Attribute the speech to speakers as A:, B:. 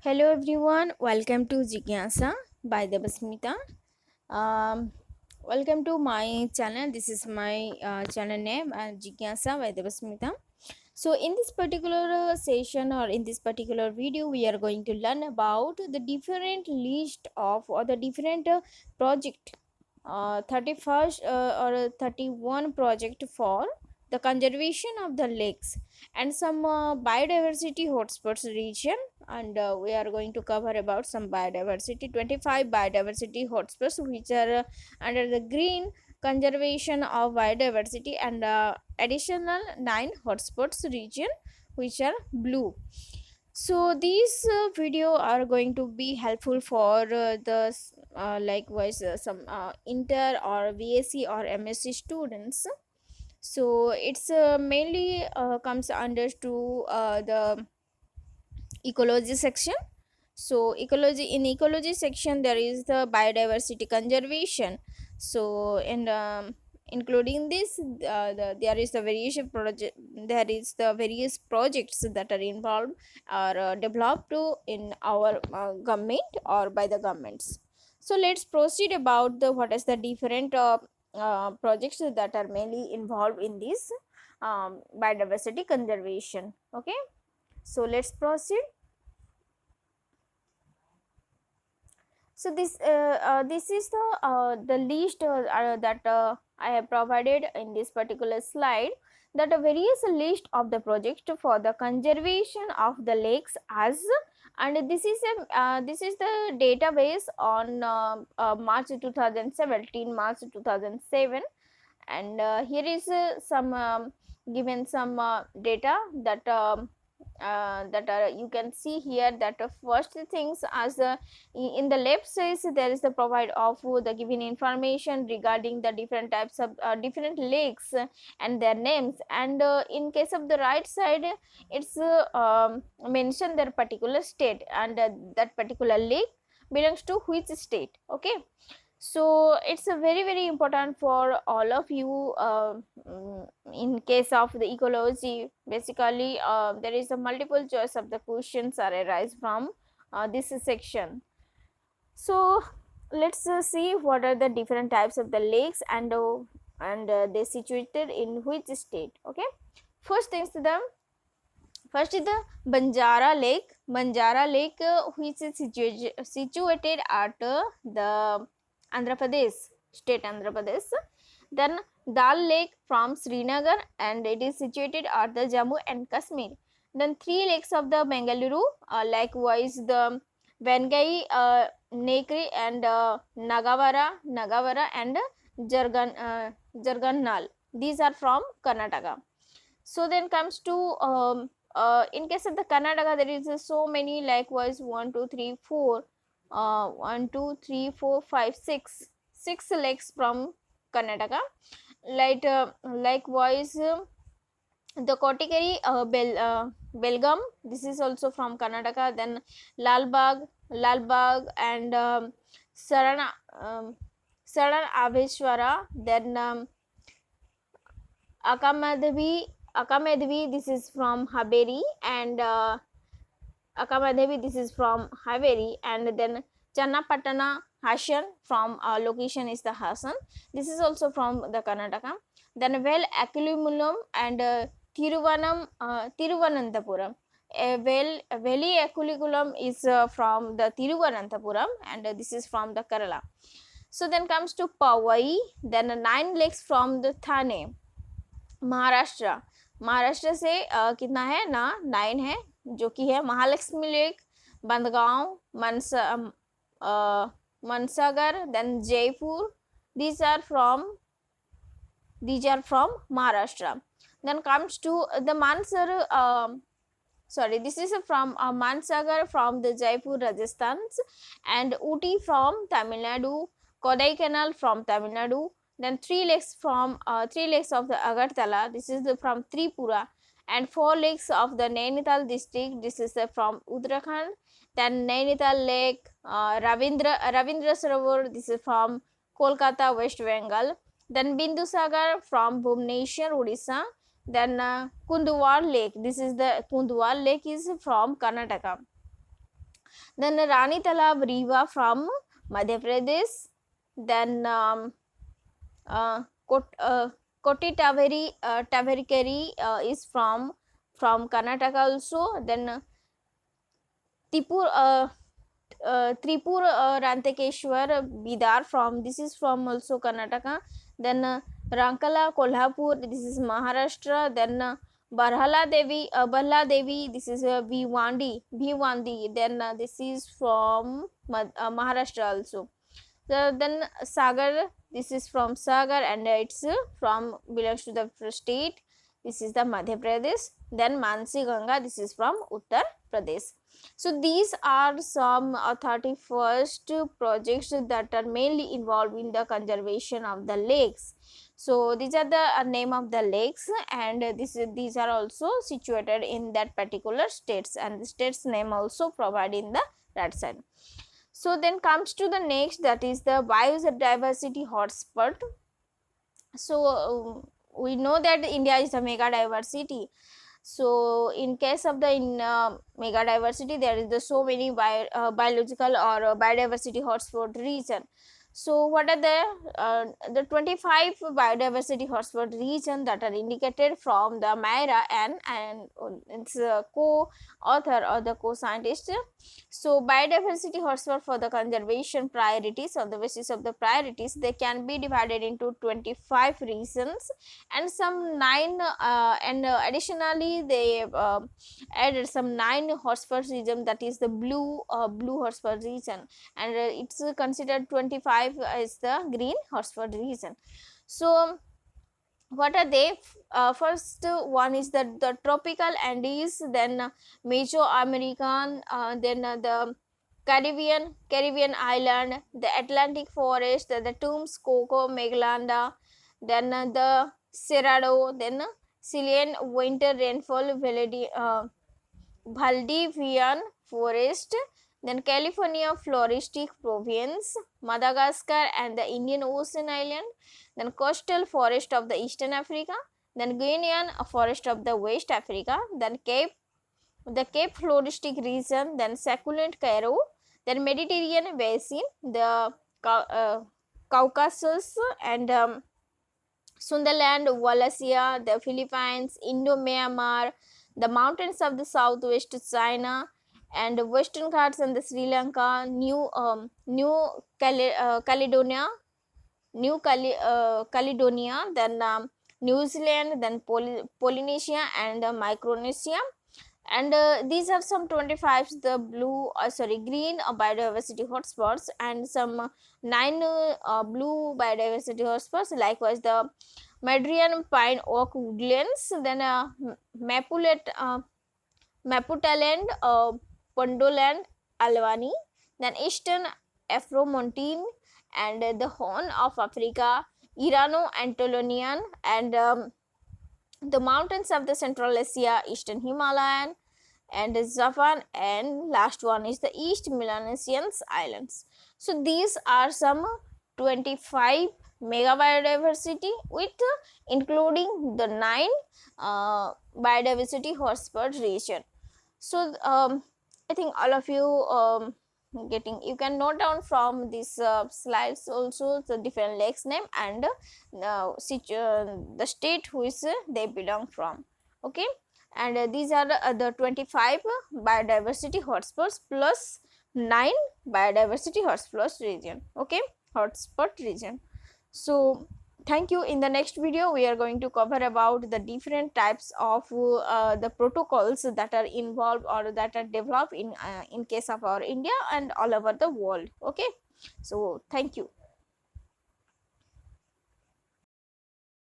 A: Hello everyone, welcome to Jigyasa by Devasmita. Um, Welcome to my channel. This is my channel name, Jigyasa by Devasmita. So, in this particular session or in this particular video, we are going to learn about the different list of or the different project, 31st or 31 project for the conservation of the lakes and some biodiversity hotspots region, and we are going to cover about some biodiversity 25 biodiversity hotspots which are under the green conservation of biodiversity, and additional 9 hotspots region which are blue. So these video are going to be helpful for likewise some inter or VSc or MSc students. So it's mainly comes under to the ecology section. So ecology section there is the biodiversity conservation. So and including this there is the various projects that are involved or developed in our government or by the governments. So let's proceed about the what is the different projects that are mainly involved in this biodiversity conservation. Okay, so let's proceed. So this is the list that I have provided in this particular slide, that a various list of the project for the conservation of the lakes as, and this is the database on March 2017, March 2007, and here is some given some data that that are you can see here, that first things as in the left side there is the provide of the given information regarding the different types of different lakes and their names, and in case of the right side it's mention their particular state, and that particular lake belongs to which state. Okay, so it's a very important for all of you. In case of the ecology, basically there is a multiple choice of the questions are arise from this section. So let's see what are the different types of the lakes, and they situated in which state. Okay, first is the Banjara Lake. Banjara Lake, which is situated at the Andhra Pradesh, state Andhra Pradesh. Then Dal Lake from Srinagar, and it is situated at the Jammu and Kashmir. Then 3 lakes of the Bengaluru, likewise the Vengai, Nekri, and Nagavara, and Jargannal. These are from Karnataka. So then comes to in case of the Karnataka, there is so many, likewise 1 2 3 4 1 2 3 4 5 6 lakes from Karnataka. Likewise the Kotikeri, Belgaum, this is also from Karnataka. Then Lalbag, and Sarana Aveshwara. Then Akamadvi, this is from Haberi, and Akamadvi, this is from Haveri, and then Channapatana Hassan from location is the Hassan. This is also from the Karnataka. Then Aculumulum and Tiruvananthapuram. Veli Aculiculum is from the Tiruvananthapuram, and this is from the Kerala. So then comes to Powai, then 9 lakes from the Thane, Maharashtra. Maharashtra से कितना है ना 9 है, जो कि है Mahalakshmi lake, Bandgaon, Mansagar, then Jaipur. These are from Maharashtra. Then comes to the Mansar, sorry, this is from Mansagar from the Jaipur, Rajasthan, and Uti from Tamil Nadu, Kodaikanal from Tamil Nadu. Then 3 lakes from 3 lakes of the Agartala, this is from Tripura, and 4 lakes of the Nainital district, this is from Uttarakhand. Then Nainital Lake, Ravindra Sarovar, this is from Kolkata, West Bengal. Then Bindusagar from Bhubaneswar, Odisha. Then Kundwar Lake, this is the Kundwar Lake is from Karnataka. then Rani Talab Rewa from Madhya Pradesh, then Koti Taverikeri is from Karnataka also, then Tripur Rantakeshwar Bidar from, this is from also Karnataka, then Rankala Kolhapur, this is Maharashtra, then Barhala Devi, this is Bhiwandi, then this is from Maharashtra also. Then Sagar, this is from Sagar, and it's from belongs to the state, this is the Madhya Pradesh. Then Mansi Ganga, this is from Uttar Pradesh. So these are some 31st projects that are mainly involved in the conservation of the lakes. So these are the name of the lakes, and these are also situated in that particular states, and the state's name also provided in the right side. So then comes to the next, that is the biodiversity hotspot. So we know that India is a mega diversity. So in case of the mega diversity, there is the so many biological or biodiversity hotspot region. So what are the 25 biodiversity hotspot region that are indicated from the MAIRA, and its co-author or the co-scientist. So biodiversity hotspot for the conservation priorities, on the basis of the priorities, they can be divided into 25 regions, and some 9 and additionally they added some 9 hotspot region, that is the blue hotspot region, and it's considered 25 as the green hotspot region. So what are they? First one is the tropical Andes, then Mesoamerican, then the Caribbean island, the Atlantic forest, the Tums, Coco, Megalanda, then the Cerrado, then Chilean winter rainfall, Valdivian forest, then California floristic province, Madagascar and the Indian Ocean island, then coastal forest of the Eastern Africa, then Guinean forest of the West Africa, then the Cape floristic region, then succulent Cairo, then Mediterranean basin, the Caucasus and Sundaland, Wallacea, the Philippines, Indo-Myanmar, the mountains of the southwest China, and Western Ghats and the Sri Lanka, Caledonia, Caledonia, then New Zealand, then Polynesia and Micronesia. And these are some 25 the green biodiversity hotspots, and some 9 blue biodiversity hotspots, likewise the Madrian pine oak woodlands, then Maputaland, Pondoland, Albany, then Eastern Afromontane, and the Horn of Africa, Irano-Anatolian, and the mountains of the Central Asia, Eastern Himalayan, and Japan, and last one is the East Melanesian Islands. So these are some 25 mega biodiversity, with including the 9 biodiversity hotspot region. So I think all of you you can note down from these slides also the different lakes name and the state which they belong from. Okay, and these are the 25 biodiversity hotspots plus 9 biodiversity hotspots region. Okay, hotspot region. So thank you. In the next video we are going to cover about the different types of the protocols that are involved or that are developed in case of our India and all over the world. Okay, so thank you.